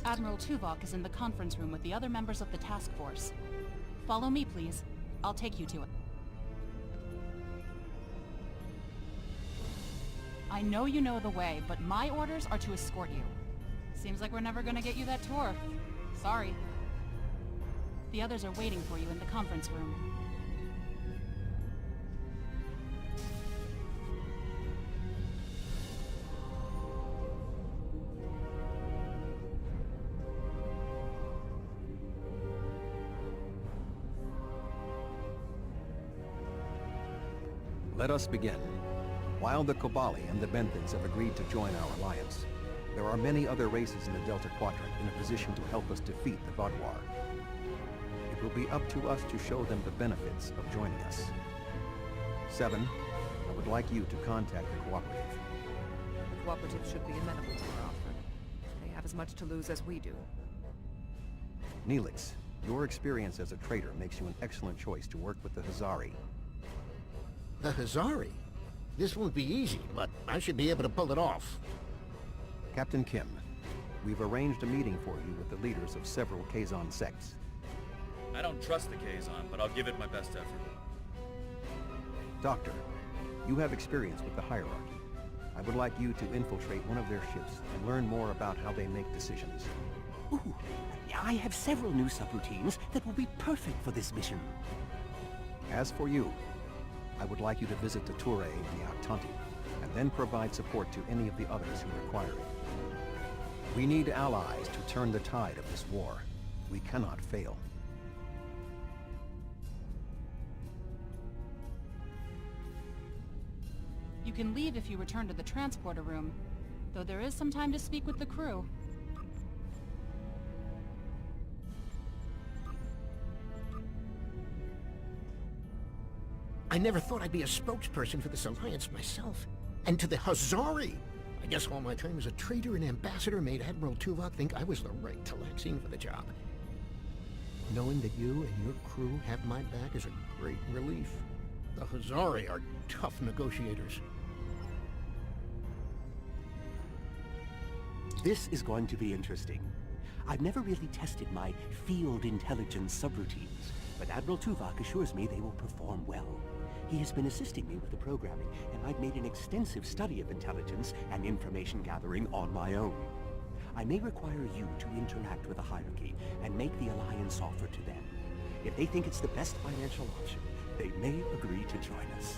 Admiral Tuvok is in the conference room with the other members of the task force. Follow me, please. I'll take you to it. I know you know the way, but my orders are to escort you. Seems like we're never gonna get you that tour. Sorry. The others are waiting for you in the conference room. Let us begin. While the Kobali and the Benthans have agreed to join our alliance, there are many other races in the Delta Quadrant in a position to help us defeat the Vaadwaur. It will be up to us to show them the benefits of joining us. 7, I would like you to contact the Cooperative. The Cooperative should be amenable to our offer. They have as much to lose as we do. Neelix, your experience as a trader makes you an excellent choice to work with the Hazari. The Hazari? This won't be easy, but I should be able to pull it off. Captain Kim, we've arranged a meeting for you with the leaders of several Kazon sects. I don't trust the Kazon, but I'll give it my best effort. Doctor, you have experience with the Hierarchy. I would like you to infiltrate one of their ships and learn more about how they make decisions. Ooh, I have several new subroutines that will be perfect for this mission. As for you, I would like you to visit the Toure and the Octanti, and then provide support to any of the others who require it. We need allies to turn the tide of this war. We cannot fail. You can leave if you return to the transporter room, though there is some time to speak with the crew. I never thought I'd be a spokesperson for this alliance myself. And to the Hazari! I guess all my time as a trader and ambassador made Admiral Tuvok think I was the right Talaxian for the job. Knowing that you and your crew have my back is a great relief. The Hazari are tough negotiators. This is going to be interesting. I've never really tested my field intelligence subroutines, but Admiral Tuvok assures me they will perform well. He has been assisting me with the programming, and I've made an extensive study of intelligence and information gathering on my own. I may require you to interact with the hierarchy and make the alliance offer to them. If they think it's the best financial option, they may agree to join us.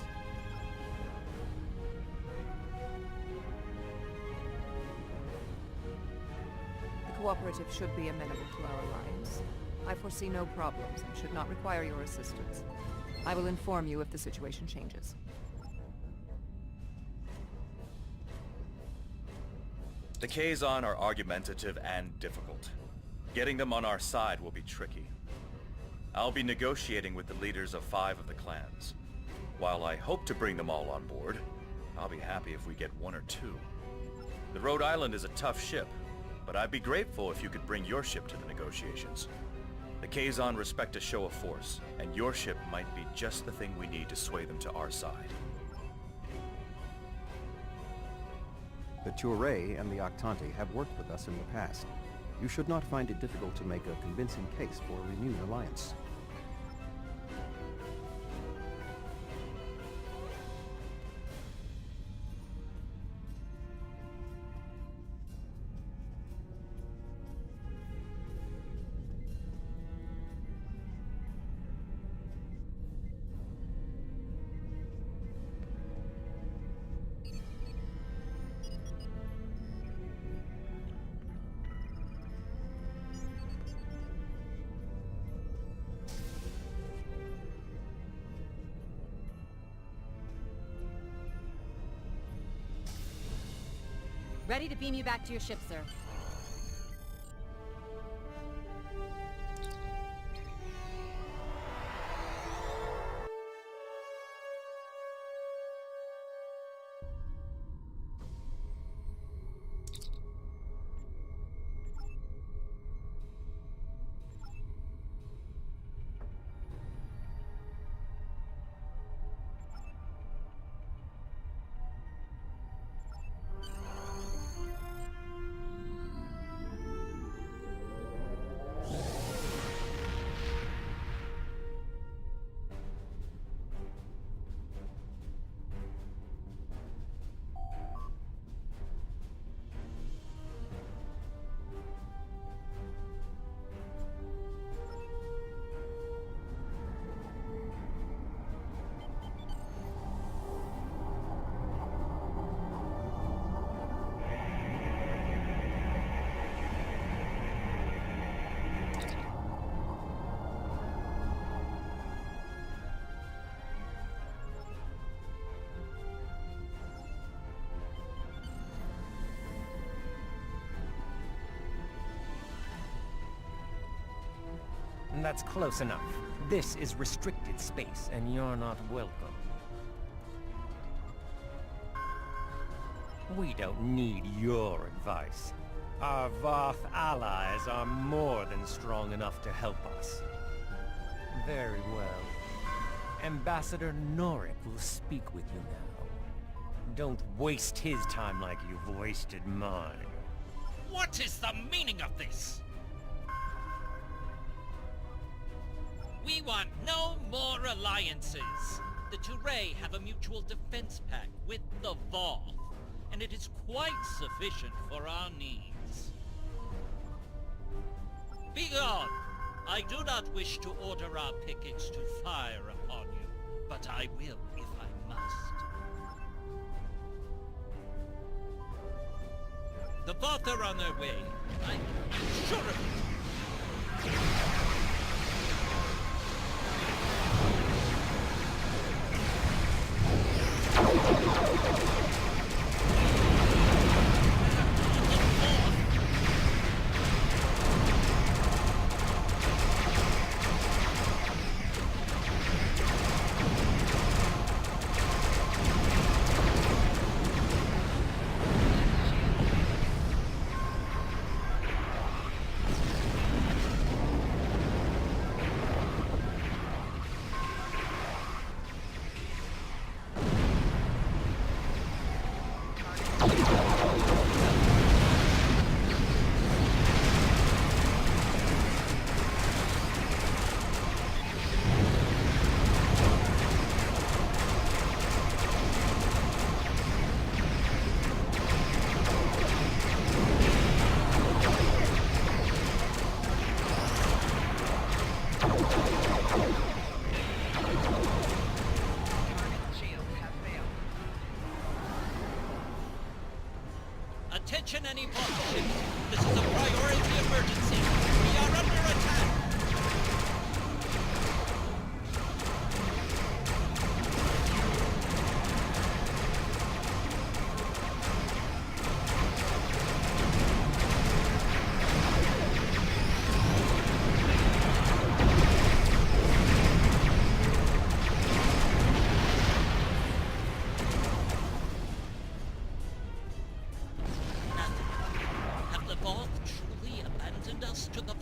The Cooperative should be amenable to our alliance. I foresee no problems and should not require your assistance. I will inform you if the situation changes. The Kazon are argumentative and difficult. Getting them on our side will be tricky. I'll be negotiating with the leaders of 5 of the clans. While I hope to bring them all on board, I'll be happy if we get 1 or 2. The Rhode Island is a tough ship, but I'd be grateful if you could bring your ship to the negotiations. The Kazon respect a show of force, and your ship might be just the thing we need to sway them to our side. The Toure and the Octanti have worked with us in the past. You should not find it difficult to make a convincing case for a renewed alliance. Ready to beam you back to your ship, sir. That's close enough. This is restricted space, and you're not welcome. We don't need your advice. Our Voth allies are more than strong enough to help us. Very well. Ambassador Norik will speak with you now. Don't waste his time like you've wasted mine. What is the meaning of this? We want no more alliances. The Turay have a mutual defense pact with the Voth, and it is quite sufficient for our needs. Begone! I do not wish to order our pickets to fire upon you, but I will if I must. The Voth are on their way. I'm sure of it. Attention any Voth ships. This is a priority emergency. We are under attack. Have the Voth truly abandoned us to the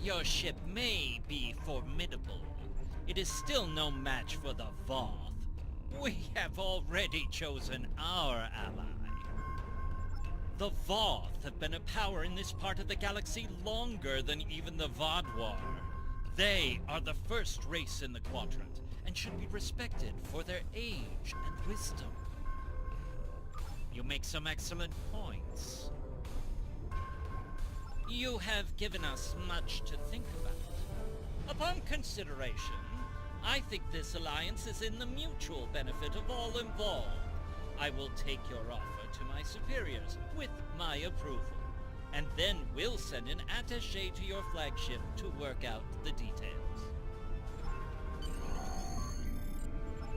Your ship may be formidable. It is still no match for the Voth. We have already chosen our ally. The Voth have been a power in this part of the galaxy longer than even the Vaadwaur. They are the first race in the Quadrant, and should be respected for their age and wisdom. You make some excellent points. You have given us much to think about. Upon consideration, I think this alliance is in the mutual benefit of all involved. I will take your offer to my superiors with my approval, and then we'll send an attaché to your flagship to work out the details.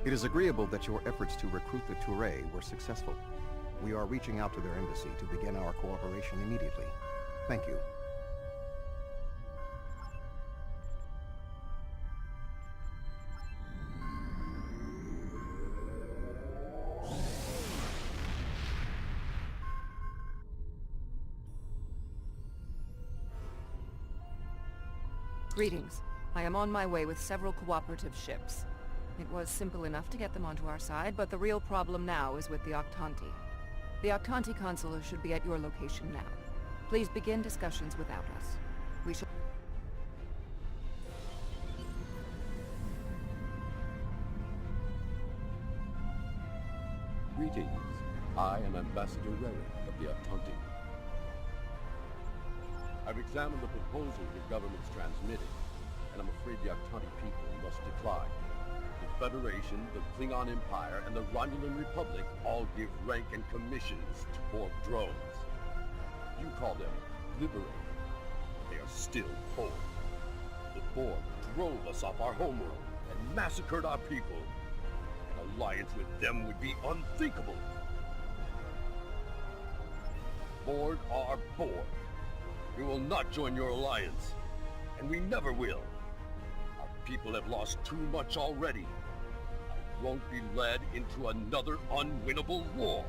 It is agreeable that your efforts to recruit the Touré were successful. We are reaching out to their embassy to begin our cooperation immediately. Thank you. Greetings. I am on my way with several cooperative ships. It was simple enough to get them onto our side, but the real problem now is with the Octanti. The Octanti consular should be at your location now. Please begin discussions without us. We shall... Greetings. I am Ambassador Rerick of the Octanti. I've examined the proposal your government's transmitted, and I'm afraid the Octanti people must decline. The Federation, the Klingon Empire, and the Romulan Republic all give rank and commissions to Borg drones. You call them liberators. They are still Borg. The Borg drove us off our homeworld and massacred our people. An alliance with them would be unthinkable. Borg are Borg. We will not join your alliance, and we never will. Our people have lost too much already. I won't be led into another unwinnable war.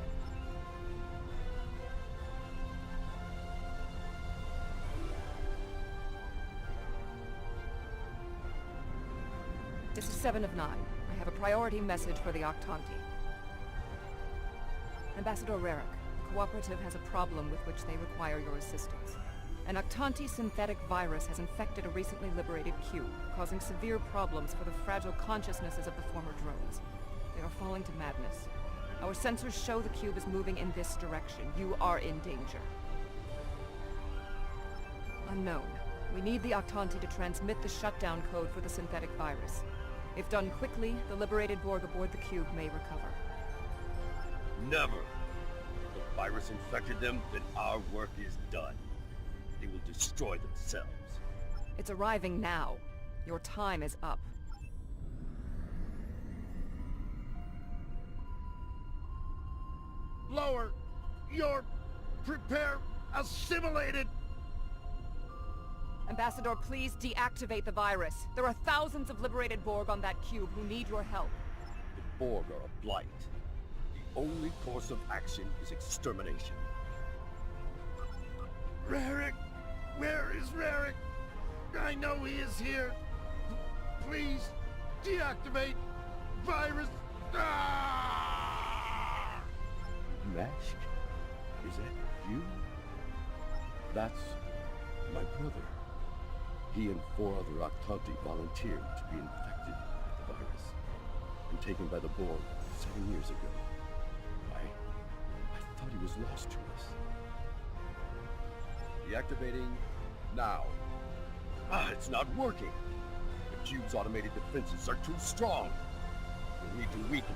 This is 7 of 9. I have a priority message for the Octanti. Ambassador Rerick, the Cooperative has a problem with which they require your assistance. An Octanti synthetic virus has infected a recently liberated cube, causing severe problems for the fragile consciousnesses of the former drones. They are falling to madness. Our sensors show the cube is moving in this direction. You are in danger. Unknown. We need the Octanti to transmit the shutdown code for the synthetic virus. If done quickly, the liberated Borg aboard the cube may recover. Never. If the virus infected them, then our work is done. They will destroy themselves. It's arriving now. Your time is up. Lower! You're... assimilated! Ambassador, please deactivate the virus. There are thousands of liberated Borg on that cube who need your help. The Borg are a blight. The only course of action is extermination. Rerick! Where is Rerick? I know he is here. Please, deactivate virus. Ah! Mask? Is that you? That's my brother. He and 4 other Octanti volunteered to be infected with the virus and taken by the Borg 7 years ago. I thought he was lost to us. Deactivating now. It's not working. The cube's automated defenses are too strong. We need to weaken it.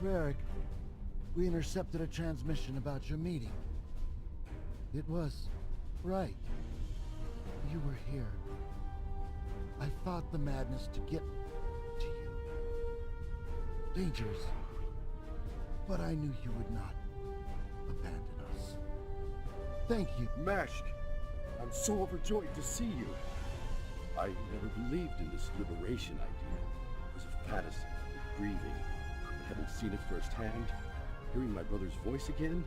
Varric, we intercepted a transmission about your meeting. It was right. You were here. I fought the madness to get to you. Dangerous. But I knew you would not abandon us. Thank you. Mashk, I'm so overjoyed to see you. I never believed in this liberation idea. It was a fantasy, grieving. I haven't seen it firsthand. Hearing my brother's voice again,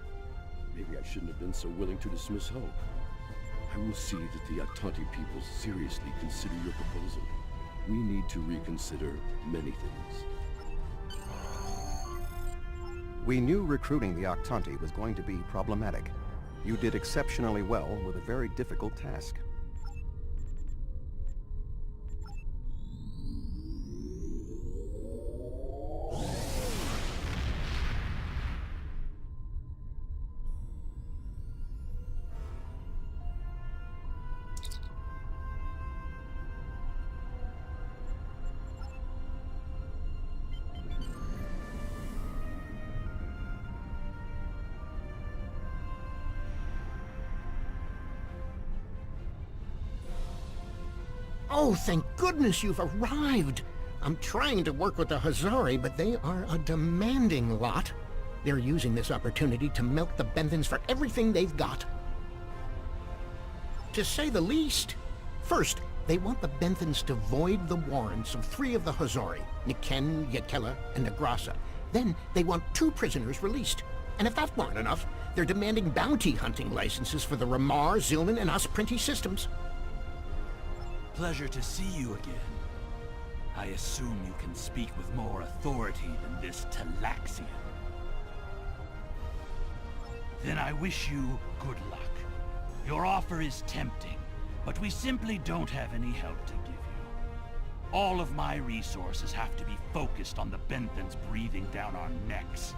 maybe I shouldn't have been so willing to dismiss hope. I will see that the Aktanti people seriously consider your proposal. We need to reconsider many things. We knew recruiting the Aktanti was going to be problematic. You did exceptionally well with a very difficult task. Oh, thank goodness you've arrived! I'm trying to work with the Hazari, but they are a demanding lot. They're using this opportunity to milk the Benthans for everything they've got. To say the least. First, they want the Benthans to void the warrants of 3 of the Hazari, Niken, Yakela, and Negrasa. Then they want 2 prisoners released. And if that weren't enough, they're demanding bounty hunting licenses for the Ramar, Zilnan, and Osprinti systems. Pleasure to see you again. I assume you can speak with more authority than this Talaxian. Then I wish you good luck. Your offer is tempting, but we simply don't have any help to give you. All of my resources have to be focused on the Benthans breathing down our necks.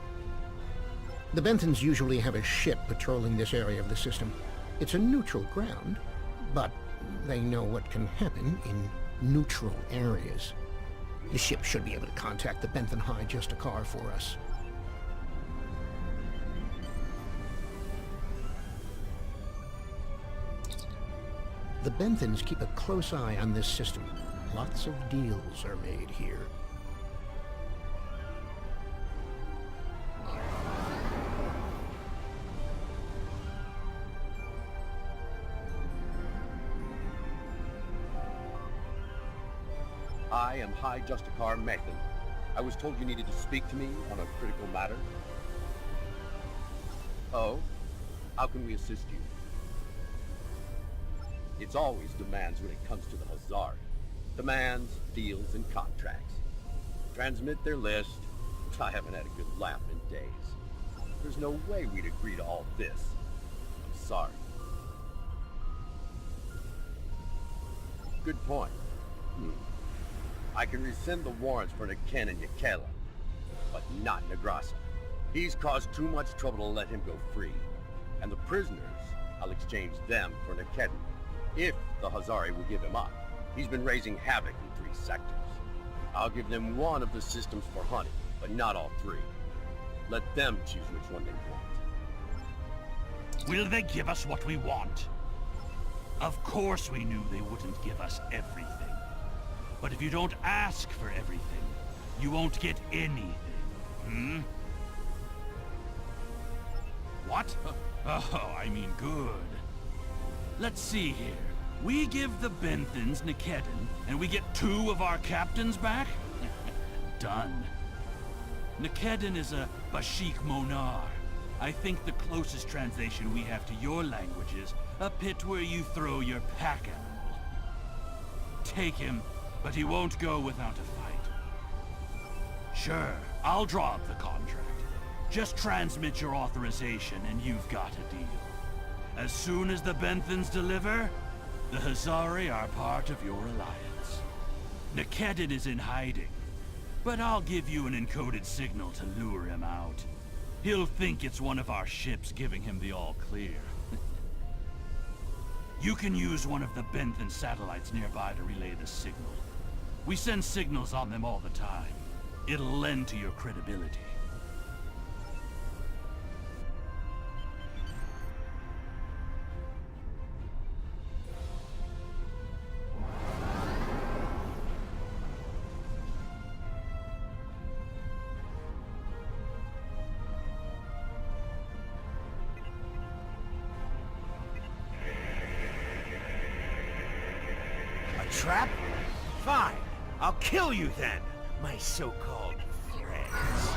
The Benthans usually have a ship patrolling this area of the system. It's a neutral ground, but they know what can happen in neutral areas. The ship should be able to contact the Benthan High Justicar for us. The Benthans keep a close eye on this system. Lots of deals are made here. I am High Justicar Methan. I was told you needed to speak to me on a critical matter. Oh? How can we assist you? It's always demands when it comes to the Hazari. Demands, deals, and contracts. Transmit their list. I haven't had a good laugh in days. There's no way we'd agree to all this. I'm sorry. Good point. I can rescind the warrants for Niken and Yakela, but not Negrasa. He's caused too much trouble to let him go free. And the prisoners, I'll exchange them for Nikedin, if the Hazari will give him up. He's been raising havoc in 3 sectors. I'll give them 1 of the systems for hunting, but not all 3. Let them choose which one they want. Will they give us what we want? Of course we knew they wouldn't give us everything. But if you don't ask for everything, you won't get anything. What? Oh, I mean good. Let's see here. We give the Benthans Nikedin, and we get 2 of our captains back? Done. Nikedin is a Bashik Monar. I think the closest translation we have to your language is a pit where you throw your pack animal. Take him, but he won't go without a fight. Sure, I'll draw up the contract. Just transmit your authorization and you've got a deal. As soon as the Benthans deliver, the Hazari are part of your alliance. Nikedin is in hiding, but I'll give you an encoded signal to lure him out. He'll think it's one of our ships giving him the all-clear. You can use one of the Benthan satellites nearby to relay the signal. We send signals on them all the time. It'll lend to your credibility. trap? Fine. I'll kill you then, my so-called friends.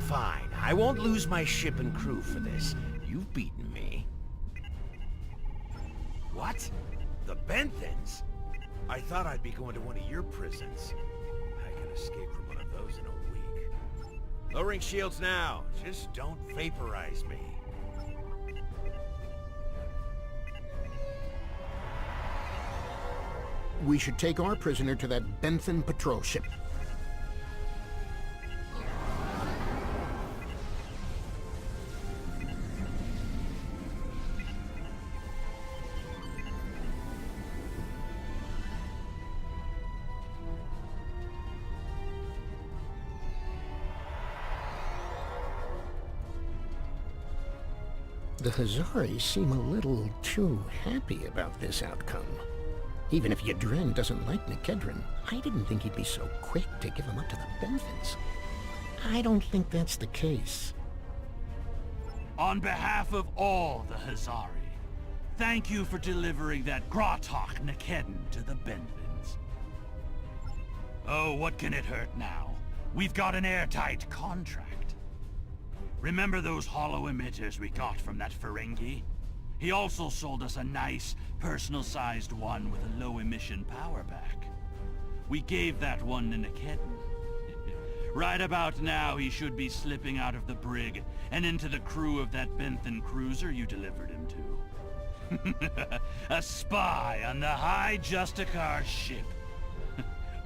Fine. I won't lose my ship and crew for this. You've beaten me. What? The Benthans? I thought I'd be going to one of your prisons. I can escape from one of those in a week. Lowering shields now. Just don't vaporize me. We should take our prisoner to that Benthan patrol ship. The Hazari seem a little too happy about this outcome. Even if Yadren doesn't like Nikedren, I didn't think he'd be so quick to give him up to the Benthans. I don't think that's the case. On behalf of all the Hazari, thank you for delivering that Gratok Nikedden to the Benthans. Oh, what can it hurt now? We've got an airtight contract. Remember those hollow emitters we got from that Ferengi? He also sold us a nice, personal-sized one with a low-emission power pack. We gave that one to Nikedden. Right about now, he should be slipping out of the brig and into the crew of that Benthan cruiser you delivered him to. A spy on the High Justicar ship.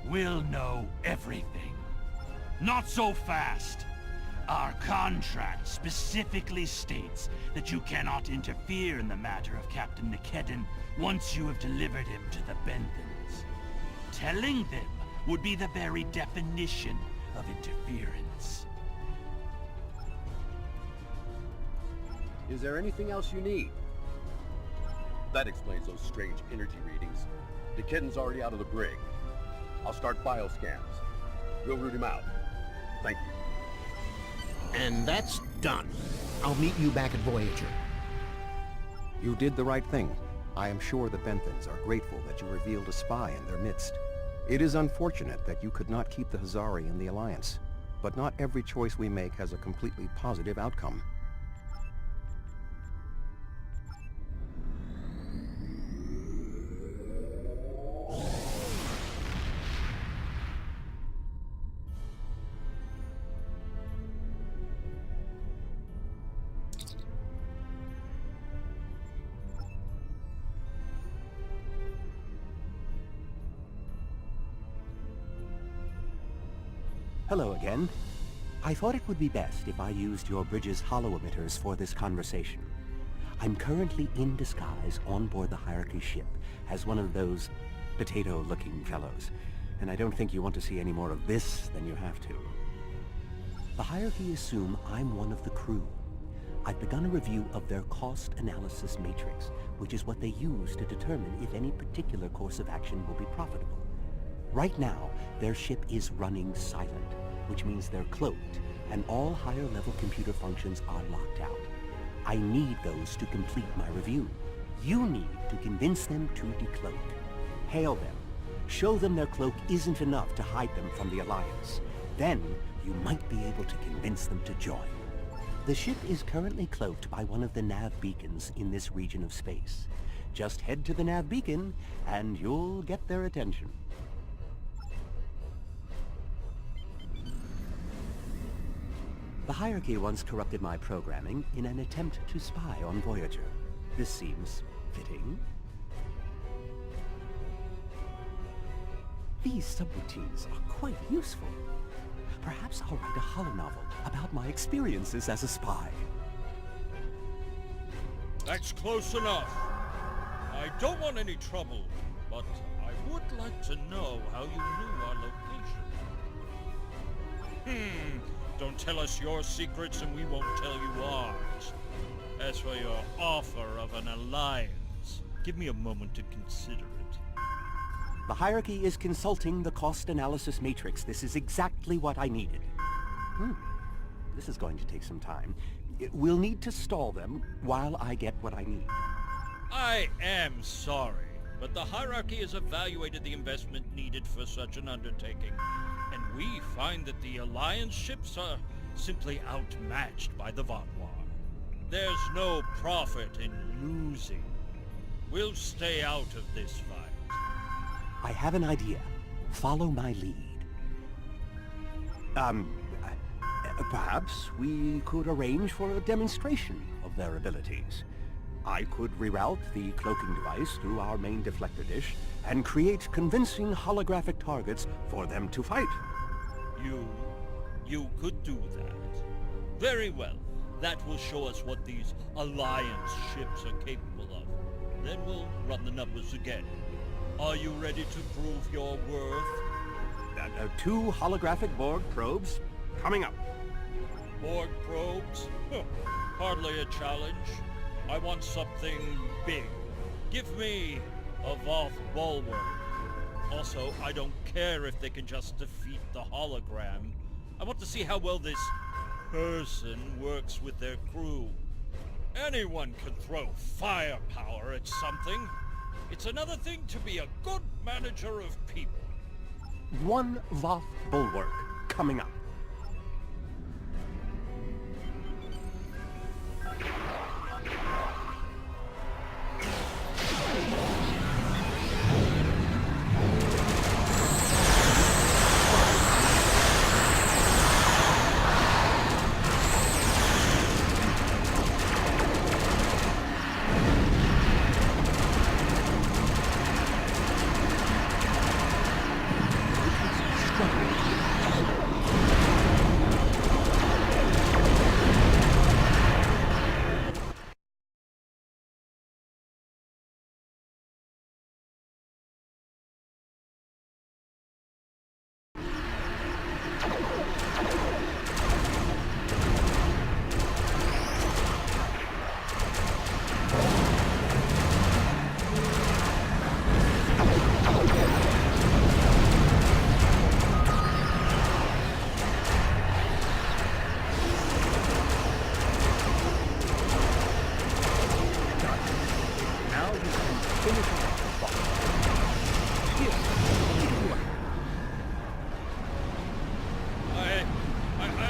We'll know everything. Not so fast. Our contract specifically states that you cannot interfere in the matter of Captain Nikedden once you have delivered him to the Benthans. Telling them would be the very definition of interference. Is there anything else you need? That explains those strange energy readings. Nikedden's already out of the brig. I'll start bioscans. We'll root him out. Thank you. And that's done. I'll meet you back at Voyager. You did the right thing. I am sure the Benthans are grateful that you revealed a spy in their midst. It is unfortunate that you could not keep the Hazari in the Alliance, but not every choice we make has a completely positive outcome. Hello again. I thought it would be best if I used your bridge's hollow emitters for this conversation. I'm currently in disguise on board the Hierarchy ship as one of those potato-looking fellows, and I don't think you want to see any more of this than you have to. The Hierarchy assume I'm one of the crew. I've begun a review of their cost analysis matrix, which is what they use to determine if any particular course of action will be profitable. Right now, their ship is running silent, which means they're cloaked, and all higher-level computer functions are locked out. I need those to complete my review. You need to convince them to decloak. Hail them. Show them their cloak isn't enough to hide them from the Alliance. Then, you might be able to convince them to join. The ship is currently cloaked by one of the nav beacons in this region of space. Just head to the nav beacon, and you'll get their attention. The Hierarchy once corrupted my programming in an attempt to spy on Voyager. This seems fitting. These subroutines are quite useful. Perhaps I'll write a holonovel about my experiences as a spy. That's close enough. I don't want any trouble, but I would like to know how you knew our location. Don't tell us your secrets and we won't tell you ours. As for your offer of an alliance, give me a moment to consider it. The hierarchy is consulting the cost analysis matrix. This is exactly what I needed. This is going to take some time. We'll need to stall them while I get what I need. I am sorry, but the hierarchy has evaluated the investment needed for such an undertaking, and we find that the Alliance ships are simply outmatched by the Vaadwaur. There's no profit in losing. We'll stay out of this fight. I have an idea. Follow my lead. Perhaps we could arrange for a demonstration of their abilities. I could reroute the cloaking device through our main deflector dish and create convincing holographic targets for them to fight. You could do that. Very well. That will show us what these Alliance ships are capable of. Then we'll run the numbers again. Are you ready to prove your worth? 2 holographic Borg probes coming up. Borg probes? Hardly a challenge. I want something big. Give me a Vaadwaur. Also, I don't care if they can just defeat the hologram. I want to see how well this person works with their crew. Anyone can throw firepower at something. It's another thing to be a good manager of people. 1 Voth Bulwark coming up.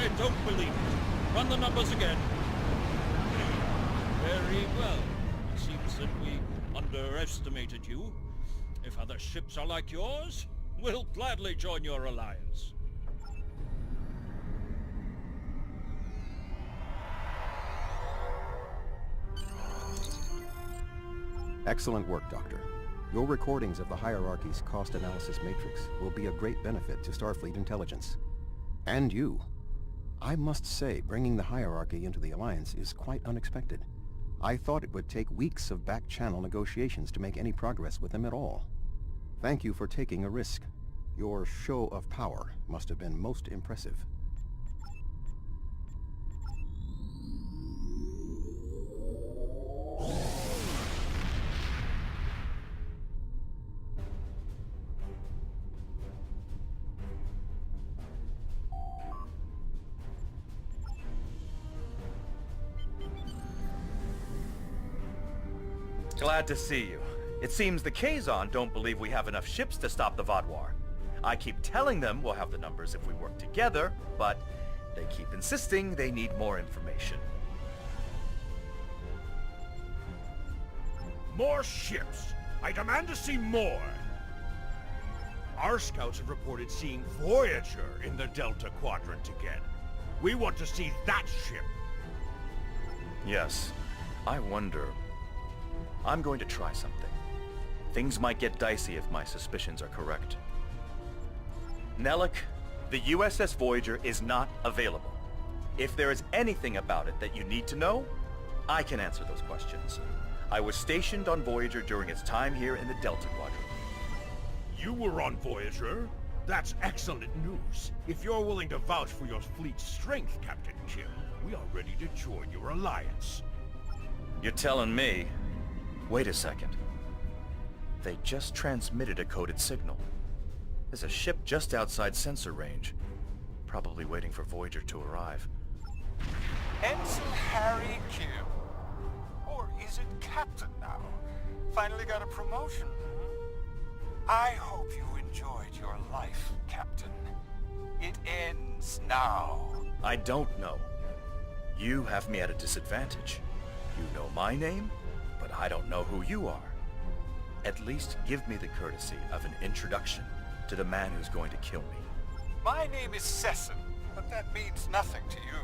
I don't believe it. Run the numbers again. Very well. It seems that we underestimated you. If other ships are like yours, we'll gladly join your alliance. Excellent work, Doctor. Your recordings of the hierarchy's cost analysis matrix will be a great benefit to Starfleet intelligence. And you. I must say, bringing the hierarchy into the Alliance is quite unexpected. I thought it would take weeks of back-channel negotiations to make any progress with them at all. Thank you for taking a risk. Your show of power must have been most impressive. Glad to see you. It seems the Kazon don't believe we have enough ships to stop the Vaadwaur. I keep telling them we'll have the numbers if we work together, but they keep insisting they need more information. More ships! I demand to see more! Our scouts have reported seeing Voyager in the Delta Quadrant again. We want to see that ship! Yes. I wonder... I'm going to try something. Things might get dicey if my suspicions are correct. Nellick, the USS Voyager is not available. If there is anything about it that you need to know, I can answer those questions. I was stationed on Voyager during its time here in the Delta Quadrant. You were on Voyager? That's excellent news. If you're willing to vouch for your fleet's strength, Captain Kim, we are ready to join your alliance. You're telling me... Wait a second. They just transmitted a coded signal. There's a ship just outside sensor range. Probably waiting for Voyager to arrive. Ensign Harry Kim. Or is it Captain now? Finally got a promotion. I hope you enjoyed your life, Captain. It ends now. I don't know. You have me at a disadvantage. You know my name, but I don't know who you are. At least give me the courtesy of an introduction to the man who's going to kill me. My name is Sesson, but that means nothing to you.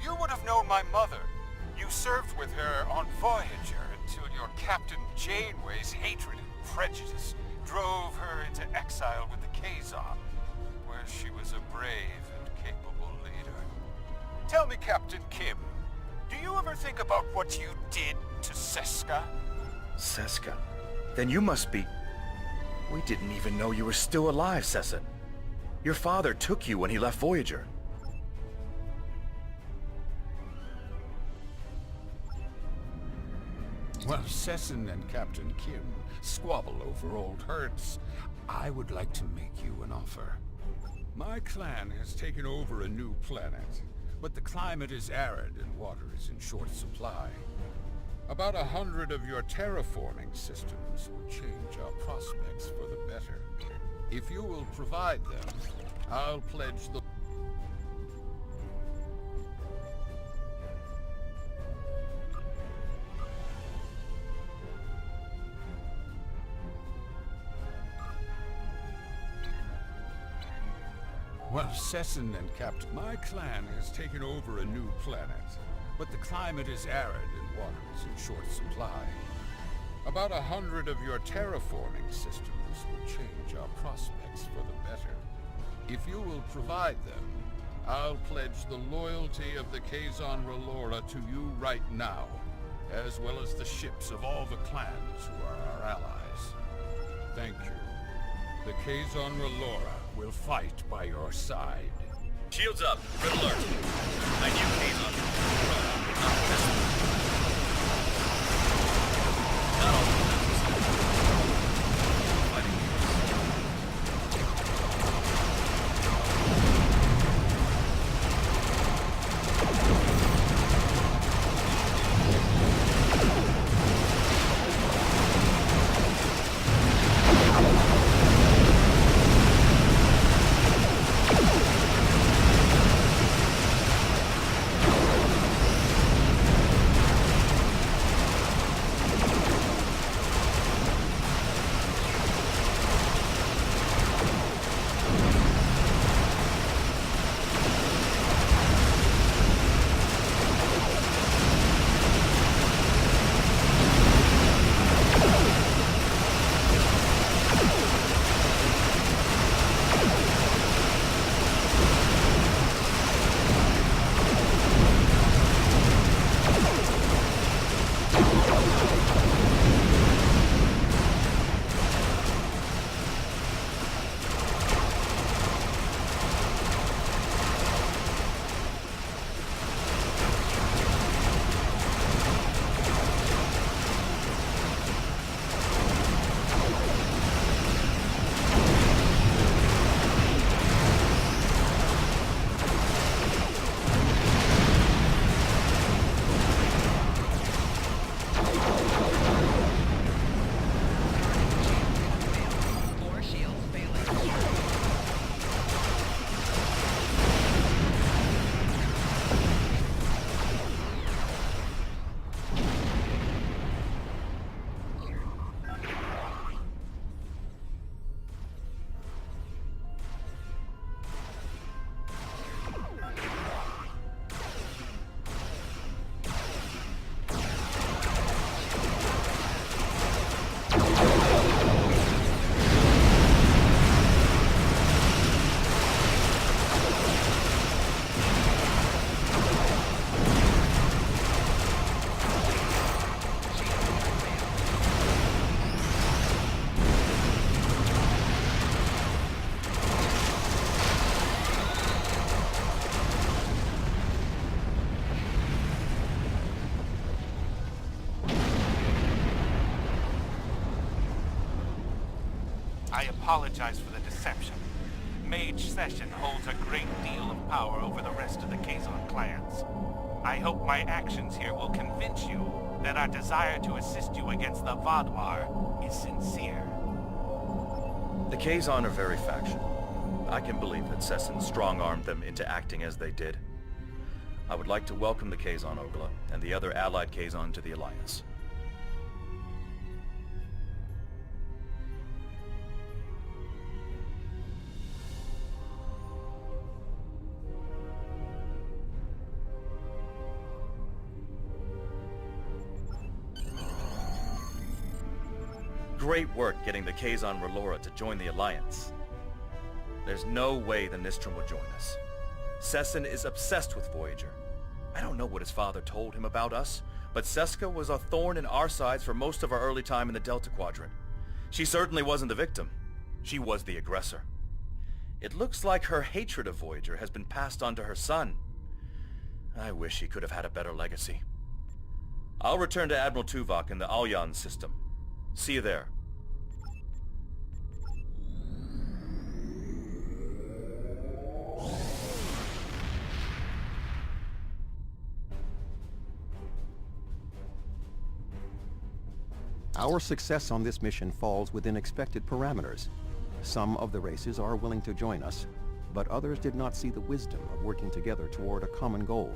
You would have known my mother. You served with her on Voyager until your Captain Janeway's hatred and prejudice drove her into exile with the Kazon, where she was a brave and capable leader. Tell me, Captain Kim, do you ever think about what you did to Seska? Seska? Then you must be... We didn't even know you were still alive, Sesson. Your father took you when he left Voyager. While Sesson and Captain Kim squabble over old hurts, I would like to make you an offer. My clan has taken over a new planet, but the climate is arid and water is in short supply. About 100 of your terraforming systems will change our prospects for the better. If you will provide them, I'll pledge the... Well, Sesson and Captain, my clan has taken over a new planet, but the climate is arid and water is in short supply. About 100 of your terraforming systems will change our prospects for the better. If you will provide them, I'll pledge the loyalty of the Kazon Relora to you right now, as well as the ships of all the clans who are our allies. Thank you. The Kazon Relora will fight by your side. Shields up. Red alert. I knew Kazon would not mess with me. Not all of them. Fighting I apologize for the deception. Mage Session holds a great deal of power over the rest of the Kazon clans. I hope my actions here will convince you that our desire to assist you against the Vaadwaur is sincere. The Kazon are very factional. I can believe that Sesson strong-armed them into acting as they did. I would like to welcome the Kazon Ogla and the other allied Kazon to the Alliance. Great work getting the Kazon Relora to join the Alliance. There's no way the Nistrum will join us. Sesson is obsessed with Voyager. I don't know what his father told him about us, but Seska was a thorn in our sides for most of our early time in the Delta Quadrant. She certainly wasn't the victim. She was the aggressor. It looks like her hatred of Voyager has been passed on to her son. I wish he could have had a better legacy. I'll return to Admiral Tuvok in the Alliance system. See you there. Our success on this mission falls within expected parameters. Some of the races are willing to join us, but others did not see the wisdom of working together toward a common goal.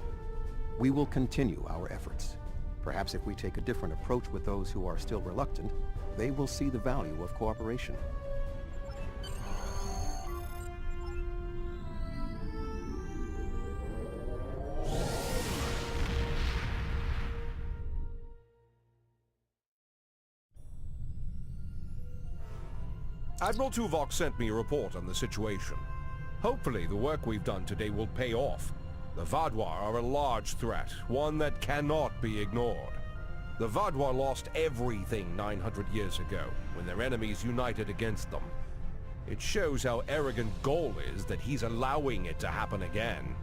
We will continue our efforts. Perhaps if we take a different approach with those who are still reluctant, they will see the value of cooperation. Admiral Tuvok sent me a report on the situation. Hopefully the work we've done today will pay off. The Vaadwaur are a large threat, one that cannot be ignored. The Vaadwaur lost everything 900 years ago, when their enemies united against them. It shows how arrogant Gol is that he's allowing it to happen again.